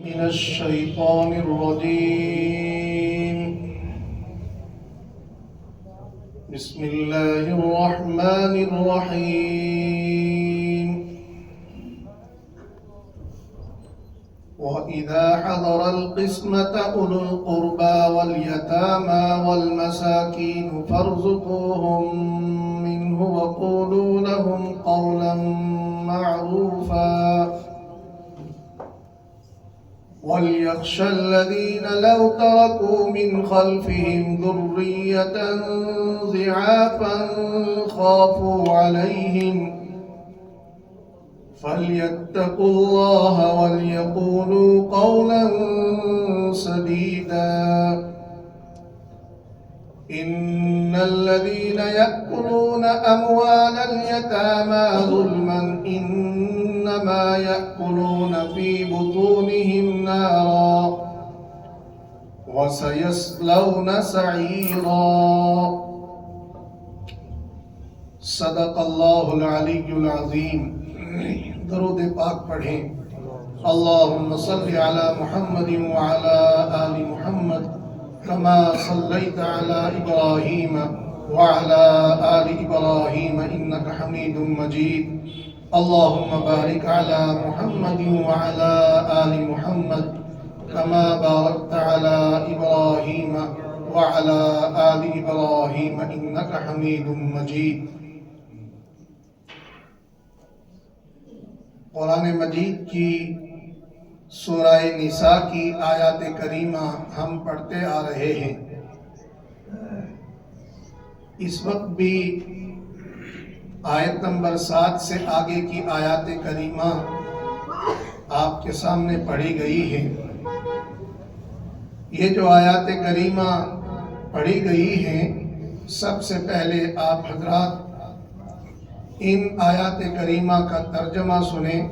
من الشيطان الرجيم. بسم الله الرحمن الرحيم. وإذا حضر القسمة أولو القربى واليتامى والمساكين فارزقوهم منه وقولوا لهم قولا معروفا وليخشى الذين لو تركوا من خلفهم ذرية ضعافا خافوا عليهم فليتقوا الله وليقولوا قولا سديدا. إن الذين يأكلون أموال اليتامى ظلما إنما يأكلون في بطونهم نارا وسيصلون سعيرا. صدق اللہ العلی العظیم. درود پاک پڑھیں. اللہم صل علی محمد وعلی آل محمد كما صليت على إبراهيم وعلى آل إبراهيم إنك حميد مجيد. اللهم بارك على محمد وعلى آل محمد كما باركت على إبراهيم وعلى آل إبراهيم إنك حميد مجيد. قرآن مجید کی سورہ نساء کی آیات کریمہ ہم پڑھتے آ رہے ہیں. اس وقت بھی آیت نمبر 7 سے آگے کی آیات کریمہ آپ کے سامنے پڑھی گئی ہیں. یہ جو آیات کریمہ پڑھی گئی ہیں، سب سے پہلے آپ حضرات ان آیات کریمہ کا ترجمہ سنیں.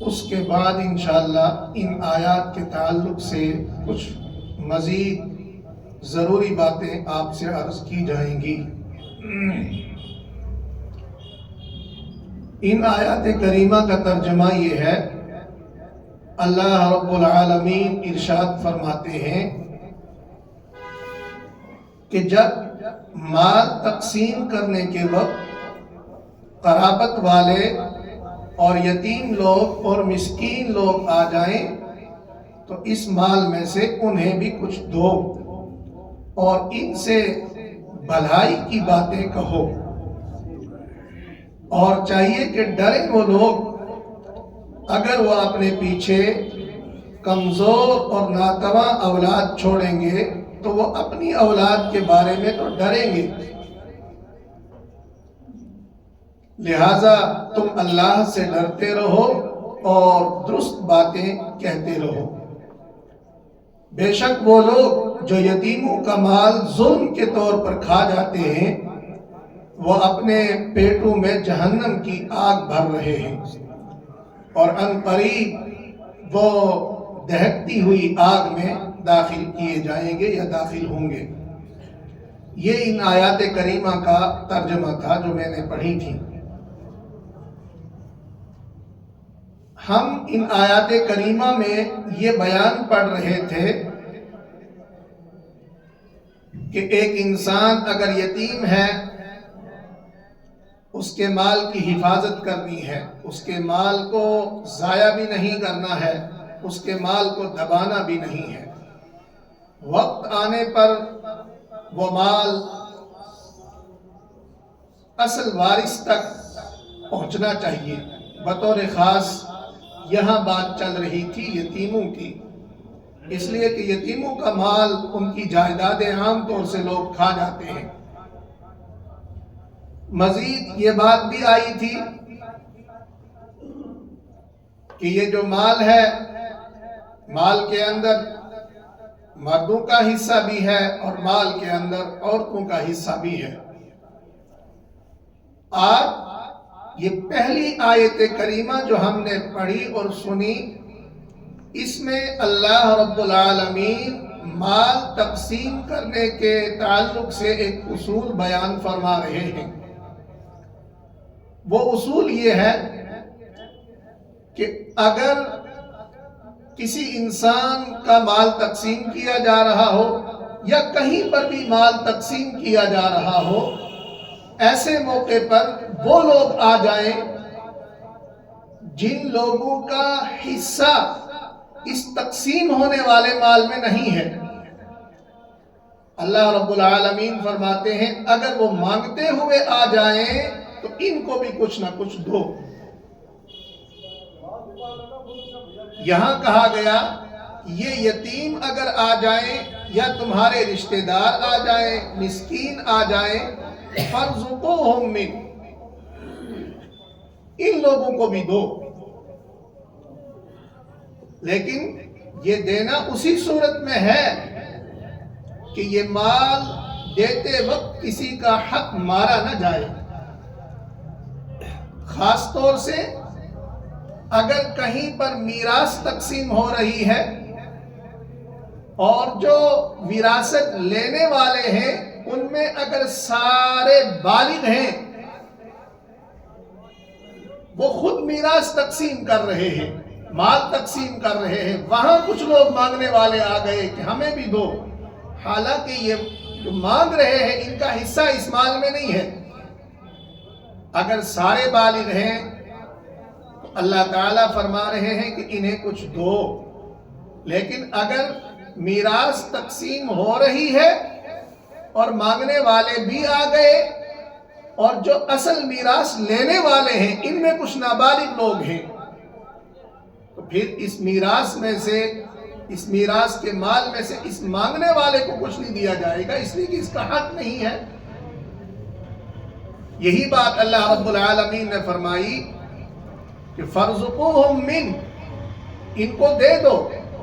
اس کے بعد انشاءاللہ ان آیات کے تعلق سے کچھ مزید ضروری باتیں آپ سے عرض کی جائیں گی. ان آیات کریمہ کا ترجمہ یہ ہے. اللہ رب العالمین ارشاد فرماتے ہیں کہ جب مال تقسیم کرنے کے وقت قرابت والے اور یتیم لوگ اور مسکین لوگ آ جائیں تو اس مال میں سے انہیں بھی کچھ دو اور ان سے بھلائی کی باتیں کہو. اور چاہیے کہ ڈریں وہ لوگ اگر وہ اپنے پیچھے کمزور اور ناتواں اولاد چھوڑیں گے تو وہ اپنی اولاد کے بارے میں تو ڈریں گے. لہذا تم اللہ سے ڈرتے رہو اور درست باتیں کہتے رہو. بے شک وہ لوگ جو یتیموں کا مال ظلم کے طور پر کھا جاتے ہیں وہ اپنے پیٹوں میں جہنم کی آگ بھر رہے ہیں اور ان قریب وہ دہکتی ہوئی آگ میں داخل کیے جائیں گے یا داخل ہوں گے. یہ ان آیات کریمہ کا ترجمہ تھا جو میں نے پڑھی تھی. ہم ان آیات کریمہ میں یہ بیان پڑھ رہے تھے کہ ایک انسان اگر یتیم ہے اس کے مال کی حفاظت کرنی ہے، اس کے مال کو ضائع بھی نہیں کرنا ہے، اس کے مال کو دبانا بھی نہیں ہے. وقت آنے پر وہ مال اصل وارث تک پہنچنا چاہیے. بطور خاص یہاں بات چل رہی تھی یتیموں کی، اس لیے کہ یتیموں کا مال ان کی جائیدادیں عام طور سے لوگ کھا جاتے ہیں. مزید یہ بات بھی آئی تھی کہ یہ جو مال ہے، مال کے اندر مردوں کا حصہ بھی ہے اور مال کے اندر عورتوں کا حصہ بھی ہے. آج یہ پہلی آیت کریمہ جو ہم نے پڑھی اور سنی، اس میں اللہ رب العالمین مال تقسیم کرنے کے تعلق سے ایک اصول بیان فرما رہے ہیں. وہ اصول یہ ہے کہ اگر کسی انسان کا مال تقسیم کیا جا رہا ہو یا کہیں پر بھی مال تقسیم کیا جا رہا ہو، ایسے موقع پر وہ لوگ آ جائیں جن لوگوں کا حصہ اس تقسیم ہونے والے مال میں نہیں ہے۔ اللہ رب العالمین فرماتے ہیں اگر وہ مانگتے ہوئے آ جائیں تو ان کو بھی کچھ نہ کچھ دو۔ یہاں کہا گیا یہ یتیم اگر آ جائیں یا تمہارے رشتہ دار آ جائیں، مسکین آ جائیں، فَارْزُقُوهُم مِّنْ، ان لوگوں کو بھی دو، لیکن یہ دینا اسی صورت میں ہے کہ یہ مال دیتے وقت کسی کا حق مارا نہ جائے۔ خاص طور سے اگر کہیں پر میراث تقسیم ہو رہی ہے اور جو وراثت لینے والے ہیں ان میں اگر سارے بالغ ہیں، وہ خود میراث تقسیم کر رہے ہیں، مال تقسیم کر رہے ہیں، وہاں کچھ لوگ مانگنے والے آ گئے کہ ہمیں بھی دو، حالانکہ یہ جو مانگ رہے ہیں ان کا حصہ اس مال میں نہیں ہے۔ اگر سارے بالغ ہیں تو اللہ تعالیٰ فرما رہے ہیں کہ انہیں کچھ دو، لیکن اگر میراث تقسیم ہو رہی ہے اور مانگنے والے بھی آ گئے اور جو اصل میراث لینے والے ہیں ان میں کچھ نابالغ لوگ ہیں، تو پھر اس میراث میں سے، اس میراث کے مال میں سے اس مانگنے والے کو کچھ نہیں دیا جائے گا، اس لیے کہ اس کا حق نہیں ہے۔ یہی بات اللہ رب العالمین نے فرمائی کہ فَارْزُقُوهُم مِّنْ، ان کو دے دو،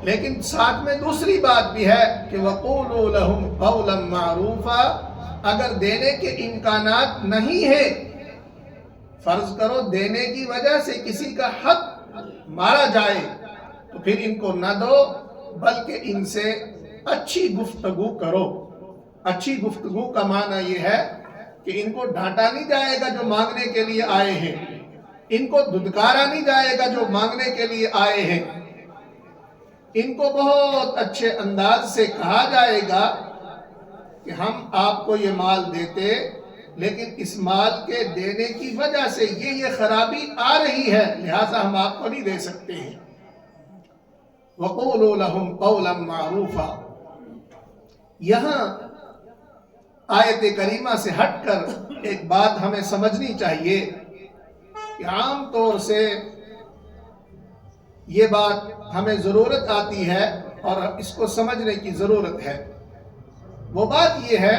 لیکن ساتھ میں دوسری بات بھی ہے کہ وَقُولُوا لَهُمْ قَوْلًا مَّعْرُوفًا، اگر دینے کے امکانات نہیں ہیں، فرض کرو دینے کی وجہ سے کسی کا حق مارا جائے تو پھر ان کو نہ دو، بلکہ ان سے اچھی گفتگو کرو۔ اچھی گفتگو کا معنی یہ ہے کہ ان کو ڈانٹا نہیں جائے گا جو مانگنے کے لیے آئے ہیں، ان کو دھدکارا نہیں جائے گا جو مانگنے کے لیے آئے ہیں، ان کو بہت اچھے انداز سے کہا جائے گا کہ ہم آپ کو یہ مال دیتے، لیکن اس مال کے دینے کی وجہ سے یہ خرابی آ رہی ہے، لہٰذا ہم آپ کو نہیں دے سکتے ہیں۔ وَقُولُوا لَهُمْ قَوْلًا مَّعْرُوفًا، یہاں آیت کریمہ سے ہٹ کر ایک بات ہمیں سمجھنی چاہیے کہ عام طور سے یہ بات ہمیں ضرورت آتی ہے اور اس کو سمجھنے کی ضرورت ہے۔ وہ بات یہ ہے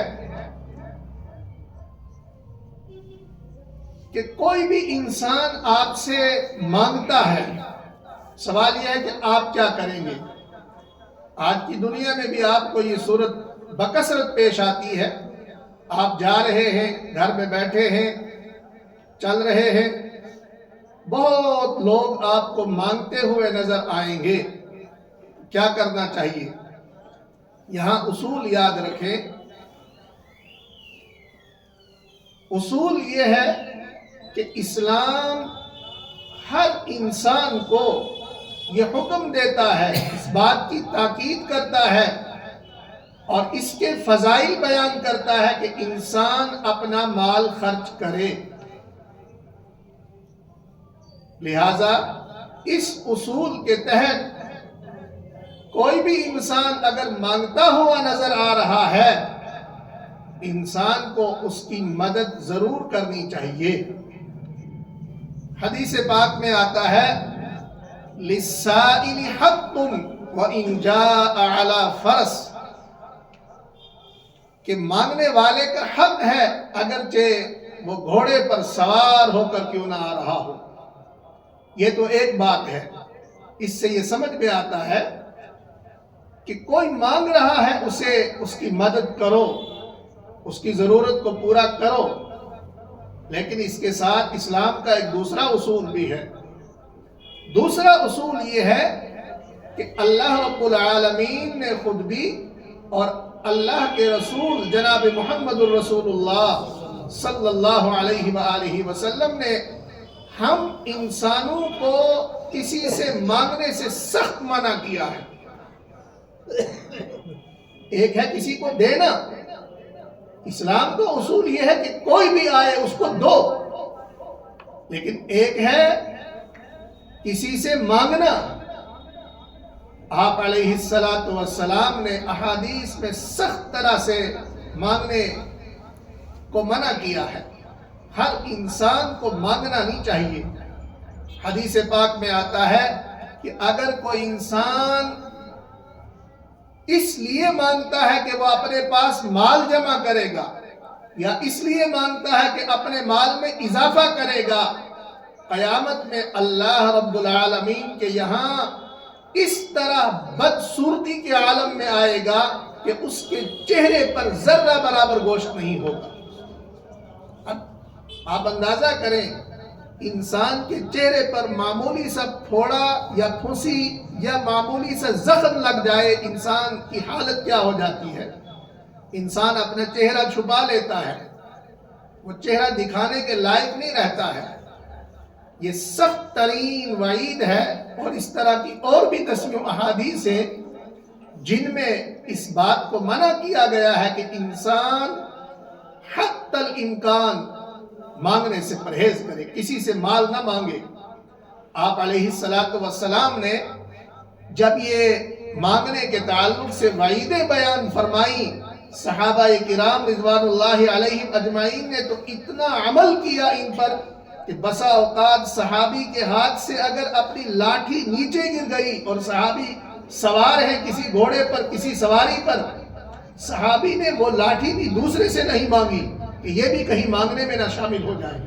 کہ کوئی بھی انسان آپ سے مانگتا ہے، سوال یہ ہے کہ آپ کیا کریں گے۔ آج کی دنیا میں بھی آپ کو یہ صورت بکثرت پیش آتی ہے، آپ جا رہے ہیں، گھر میں بیٹھے ہیں، چل رہے ہیں، بہت لوگ آپ کو مانگتے ہوئے نظر آئیں گے، کیا کرنا چاہیے؟ یہاں اصول یاد رکھیں، اصول یہ ہے کہ اسلام ہر انسان کو یہ حکم دیتا ہے، اس بات کی تاکید کرتا ہے اور اس کے فضائل بیان کرتا ہے کہ انسان اپنا مال خرچ کرے۔ لہذا اس اصول کے تحت کوئی بھی انسان اگر مانگتا ہوا نظر آ رہا ہے، انسان کو اس کی مدد ضرور کرنی چاہیے۔ حدیث پاک میں آتا ہے لِلسَّائِلِ حَقٌّ وَإِنْ جَاءَ عَلَى فَرَسٍ، کہ مانگنے والے کا حق ہے اگرچہ وہ گھوڑے پر سوار ہو کر کیوں نہ آ رہا ہو۔ یہ تو ایک بات ہے، اس سے یہ سمجھ میں آتا ہے کہ کوئی مانگ رہا ہے اسے اس کی مدد کرو، اس کی ضرورت کو پورا کرو، لیکن اس کے ساتھ اسلام کا ایک دوسرا اصول بھی ہے۔ دوسرا اصول یہ ہے کہ اللہ رب العالمین نے خود بھی اور اللہ کے رسول جناب محمد الرسول اللہ صلی اللہ علیہ وآلہ وسلم نے ہم انسانوں کو کسی سے مانگنے سے سخت منع کیا ہے۔ ایک ہے کسی کو دینا، اسلام کا اصول یہ ہے کہ کوئی بھی آئے اس کو دو، لیکن ایک ہے کسی سے مانگنا۔ آپ علیہ السلام نے احادیث میں سخت طرح سے مانگنے کو منع کیا ہے۔ ہر انسان کو مانگنا نہیں چاہیے۔ حدیث پاک میں آتا ہے کہ اگر کوئی انسان اس لیے مانگتا ہے کہ وہ اپنے پاس مال جمع کرے گا، یا اس لیے مانگتا ہے کہ اپنے مال میں اضافہ کرے گا، قیامت میں اللہ رب العالمین کے یہاں اس طرح بدصورتی کے عالم میں آئے گا کہ اس کے چہرے پر ذرہ برابر گوشت نہیں ہوگا۔ اب آپ اندازہ کریں، انسان کے چہرے پر معمولی سا پھوڑا یا پھنسی یا معمولی سا زخم لگ جائے، انسان کی حالت کیا ہو جاتی ہے۔ انسان اپنا چہرہ چھپا لیتا ہے، وہ چہرہ دکھانے کے لائق نہیں رہتا ہے۔ یہ سخت ترین وعید ہے، اور اس طرح کی اور بھی دسیوں احادیث ہیں جن میں اس بات کو منع کیا گیا ہے کہ انسان حتی الامکان مانگنے سے پرہیز کرے، کسی سے مال نہ مانگے۔ آپ علیہ السلام نے جب یہ مانگنے کے تعلق سے وعیدیں بیان فرمائیں، صحابہ کرام رضوان اللہ علیہم اجمعین نے تو اتنا عمل کیا ان پر کہ بسا اوقات صحابی کے ہاتھ سے اگر اپنی لاٹھی نیچے گر گئی، اور صحابی سوار ہے کسی گھوڑے پر، کسی سواری پر، صحابی نے وہ لاٹھی بھی دوسرے سے نہیں مانگی کہ یہ بھی کہیں مانگنے میں نہ شامل ہو جائے۔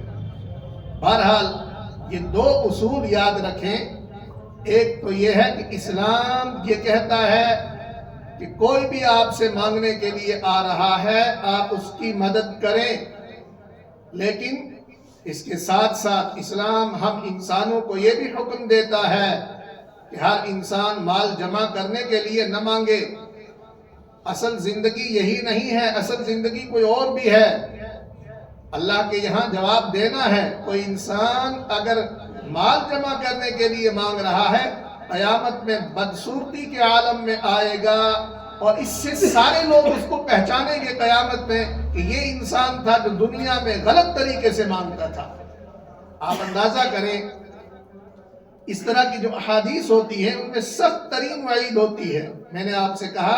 بہرحال یہ دو اصول یاد رکھیں۔ ایک تو یہ ہے کہ اسلام یہ کہتا ہے کہ کوئی بھی آپ سے مانگنے کے لیے آ رہا ہے، آپ اس کی مدد کریں، لیکن اس کے ساتھ ساتھ اسلام ہم انسانوں کو یہ بھی حکم دیتا ہے کہ ہر انسان مال جمع کرنے کے لیے نہ مانگے۔ اصل زندگی یہی نہیں ہے، اصل زندگی کوئی اور بھی ہے۔ اللہ کے یہاں جواب دینا ہے۔ کوئی انسان اگر مال جمع کرنے کے لیے مانگ رہا ہے، قیامت میں بدصورتی کے عالم میں آئے گا، اور اس سے سارے لوگ اس کو پہچانیں گے قیامت میں کہ یہ انسان تھا جو دنیا میں غلط طریقے سے مانگتا تھا۔ آپ اندازہ کریں، اس طرح کی جو احادیث ہوتی ہیں ان میں سخت ترین وعید ہوتی ہے۔ میں نے آپ سے کہا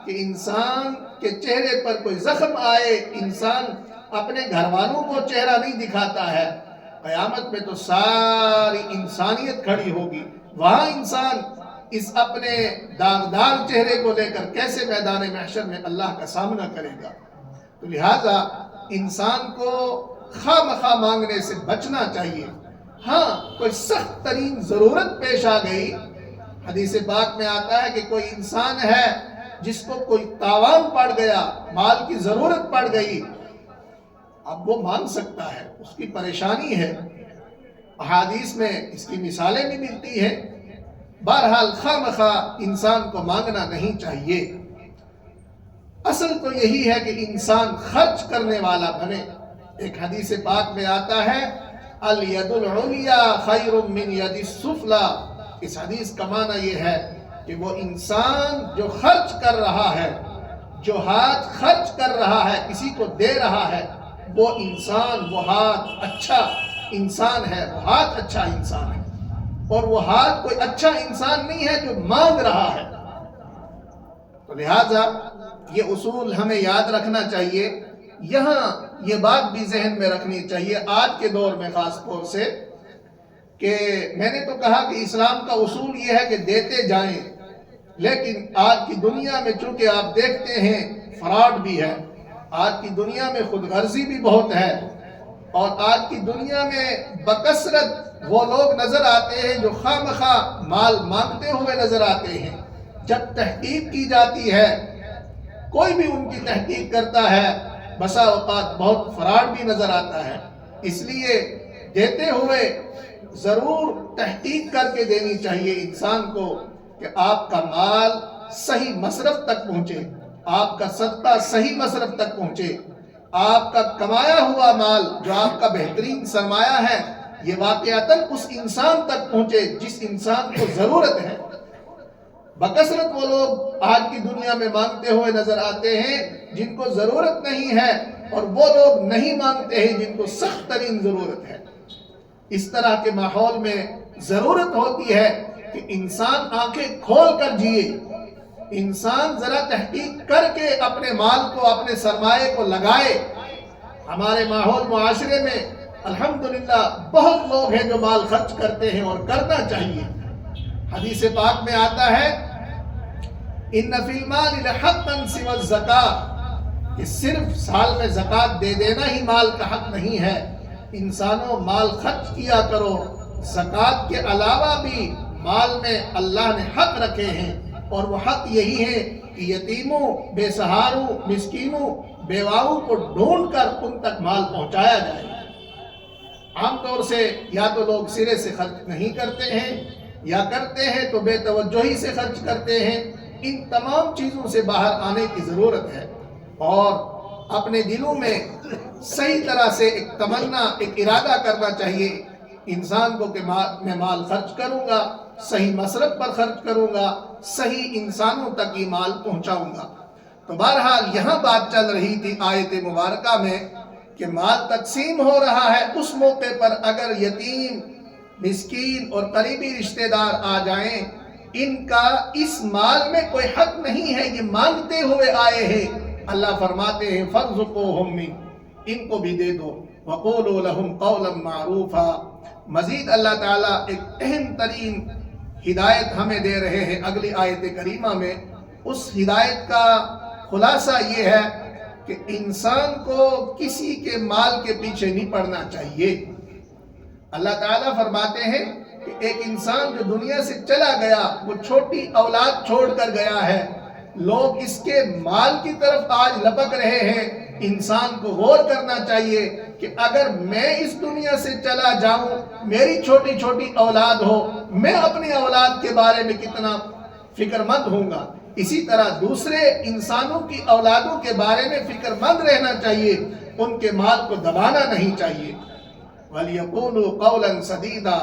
کہ انسان کے چہرے پر کوئی زخم آئے، انسان اپنے گھر والوں کو چہرہ نہیں دکھاتا ہے، قیامت میں تو ساری انسانیت کھڑی ہوگی۔ وہاں انسان اس اپنے داغدار چہرے کو لے کر کیسے میدان محشر میں اللہ کا سامنا کرے گا؟ تو لہٰذا انسان کو خواہ مخواہ مانگنے سے بچنا چاہیے۔ ہاں، کوئی سخت ترین ضرورت پیش آ گئی، حدیث پاک میں آتا ہے کہ کوئی انسان ہے جس کو کوئی تاوان پڑ گیا، مال کی ضرورت پڑ گئی، اب وہ مانگ سکتا ہے، اس کی پریشانی ہے۔ احادیث میں اس کی مثالیں بھی ملتی ہیں۔ بہرحال خواہ مخواہ انسان کو مانگنا نہیں چاہیے۔ اصل تو یہی ہے کہ انسان خرچ کرنے والا بنے۔ ایک حدیث پاک میں آتا ہے الید العلیا خیر من ید السفلی۔ اس حدیث کا معنی یہ ہے کہ وہ انسان جو خرچ کر رہا ہے، جو ہاتھ خرچ کر رہا ہے، کسی کو دے رہا ہے، وہ انسان، وہ ہاتھ اچھا انسان ہے، وہ ہاتھ اچھا انسان ہے، اور وہ ہاتھ کوئی اچھا انسان نہیں ہے جو مانگ رہا ہے۔ تو لہٰذا یہ اصول ہمیں یاد رکھنا چاہیے۔ یہاں یہ بات بھی ذہن میں رکھنی چاہیے آج کے دور میں خاص طور سے، کہ میں نے تو کہا کہ اسلام کا اصول یہ ہے کہ دیتے جائیں، لیکن آج کی دنیا میں چونکہ آپ دیکھتے ہیں فراڈ بھی ہے، آج کی دنیا میں خود غرضی بھی بہت ہے، اور آج کی دنیا میں بکثرت وہ لوگ نظر آتے ہیں جو خواہ مخواہ مال مانگتے ہوئے نظر آتے ہیں۔ جب تحقیق کی جاتی ہے، کوئی بھی ان کی تحقیق کرتا ہے، بسا اوقات بہت فراڈ بھی نظر آتا ہے۔ اس لیے دیتے ہوئے ضرور تحقیق کر کے دینی چاہیے انسان کو کہ آپ کا مال صحیح مصرف تک پہنچے، آپ کا صدقہ صحیح مصرف تک پہنچے، آپ کا کمایا ہوا مال جو آپ کا بہترین سرمایہ ہے یہ واقعتاً اس انسان تک پہنچے جس انسان کو ضرورت ہے۔ بکثرت وہ لوگ آج کی دنیا میں مانگتے ہوئے نظر آتے ہیں جن کو ضرورت نہیں ہے، اور وہ لوگ نہیں مانگتے ہیں جن کو سخت ترین ضرورت ہے۔ اس طرح کے ماحول میں ضرورت ہوتی ہے کہ انسان آنکھیں کھول کر جیے، انسان ذرا تحقیق کر کے اپنے مال کو، اپنے سرمایے کو لگائے۔ ہمارے ماحول معاشرے میں الحمدللہ بہت لوگ ہیں جو مال خرچ کرتے ہیں، اور کرنا چاہیے۔ حدیث پاک میں آتا ہے ان فی المال لحقا سوى الزکاۃ، کہ صرف سال میں زکوٰۃ دے دینا ہی مال کا حق نہیں ہے۔ انسانوں مال خرچ کیا کرو، زکوٰۃ کے علاوہ بھی مال میں اللہ نے حق رکھے ہیں، اور وہ حق یہی ہے کہ یتیموں، بے سہاروں، مسکینوں، بیواؤں کو ڈھونڈ کر ان تک مال پہنچایا جائے۔ عام طور سے یا تو لوگ سرے سے خرچ نہیں کرتے ہیں، یا کرتے ہیں تو بے توجہی سے خرچ کرتے ہیں۔ ان تمام چیزوں سے باہر آنے کی ضرورت ہے، اور اپنے دلوں میں صحیح طرح سے ایک تمنا، ایک ارادہ کرنا چاہیے انسان کو کہ میں مال خرچ کروں گا، صحیح مصرف پر خرچ کروں گا، صحیح انسانوں تک یہ مال پہنچاؤں گا۔ تو بہرحال یہاں بات چل رہی تھی آیت مبارکہ میں کہ مال تقسیم ہو رہا ہے، اس موقع پر اگر یتیم، مسکین اور قریبی رشتہ دار آ جائیں، ان کا اس مال میں کوئی حق نہیں ہے، یہ مانگتے ہوئے آئے ہیں۔ اللہ فرماتے ہیں فَارْزُقُوهُم مِّنْ، ان کو بھی دے دو، وَقُولُوا لَهُمْ قَوْلًا مَّعْرُوفًا۔ مزید اللہ تعالیٰ ایک اہم ترین ہدایت ہمیں دے رہے ہیں اگلی آیت کریمہ میں۔ اس ہدایت کا خلاصہ یہ ہے کہ انسان کو کسی کے مال کے پیچھے نہیں پڑنا چاہیے۔ اللہ تعالیٰ فرماتے ہیں کہ ایک انسان جو دنیا سے چلا گیا، وہ چھوٹی اولاد چھوڑ کر گیا ہے، لوگ اس کے مال کی طرف آج لپک رہے ہیں۔ انسان کو غور کرنا چاہیے کہ اگر میں اس دنیا سے چلا جاؤں، میری چھوٹی چھوٹی اولاد ہو، میں اپنی اولاد کے بارے میں کتنا فکر مند ہوں گا۔ اسی طرح دوسرے انسانوں کی اولادوں کے بارے میں فکر مند رہنا چاہیے، ان کے مال کو دبانا نہیں چاہیے۔ وَلْيَقُولُوا قَوْلًا سَدِيدًا،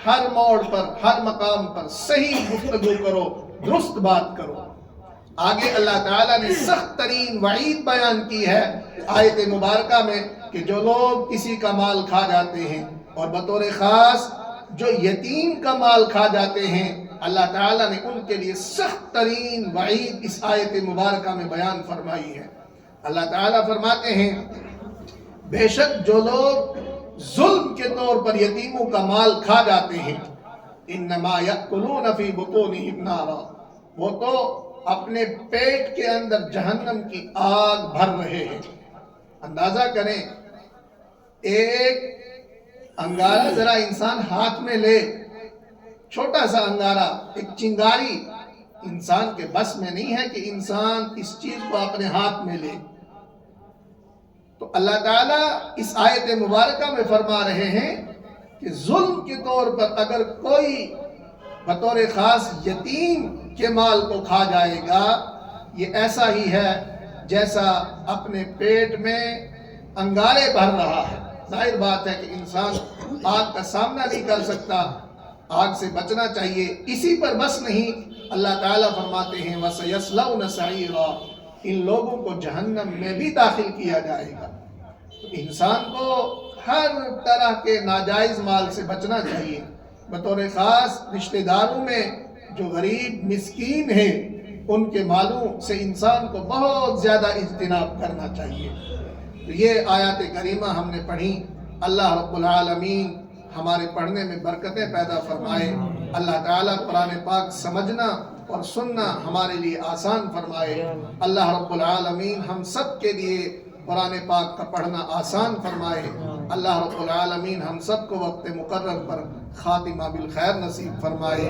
ہر موڑ پر، ہر مقام پر صحیح گفتگو کرو، درست بات کرو۔ آگے اللہ تعالیٰ نے سخت ترین وعید بیان کی ہے آیت مبارکہ میں کہ جو لوگ کسی کا مال کھا جاتے ہیں، اور بطور خاص جو یتیم کا مال کھا جاتے ہیں، اللہ تعالیٰ نے ان کے لیے سخت ترین وعید اس آیت مبارکہ میں بیان فرمائی ہے۔ اللہ تعالیٰ فرماتے ہیں بے شک جو لوگ ظلم کے طور پر یتیموں کا مال کھا جاتے ہیں، انما یأکلون فی بطونہم نارا، وہ تو اپنے پیٹ کے اندر جہنم کی آگ بھر رہے ہیں۔ اندازہ کریں، ایک انگارہ ذرا انسان ہاتھ میں لے، چھوٹا سا انگارہ، ایک چنگاری، انسان کے بس میں نہیں ہے کہ انسان اس چیز کو اپنے ہاتھ میں لے۔ تو اللہ تعالیٰ اس آیت مبارکہ میں فرما رہے ہیں کہ ظلم کے طور پر اگر کوئی بطور خاص یتیم کے مال کو کھا جائے گا، یہ ایسا ہی ہے جیسا اپنے پیٹ میں انگارے بھر رہا ہے۔ ظاہر بات ہے کہ انسان آگ کا سامنا نہیں کر سکتا، آگ سے بچنا چاہیے۔ اسی پر بس نہیں، اللہ تعالیٰ فرماتے ہیں وَسَيَصْلَوْنَ سَعِيرًا، ان لوگوں کو جہنم میں بھی داخل کیا جائے گا۔ تو انسان کو ہر طرح کے ناجائز مال سے بچنا چاہیے، بطور خاص رشتہ داروں میں جو غریب مسکین ہیں ان کے مالوں سے انسان کو بہت زیادہ اجتناب کرنا چاہیے۔ تو یہ آیات کریمہ ہم نے پڑھی، اللہ رب العالمین ہمارے پڑھنے میں برکتیں پیدا فرمائے، اللہ تعالیٰ قرآن پاک سمجھنا اور سننا ہمارے لیے آسان فرمائے، اللہ رب العالمین ہم سب کے لیے قرآن پاک کا پڑھنا آسان فرمائے، اللہ رب العالمین ہم سب کو وقت مقرر پر خاتمہ بالخیر نصیب فرمائے۔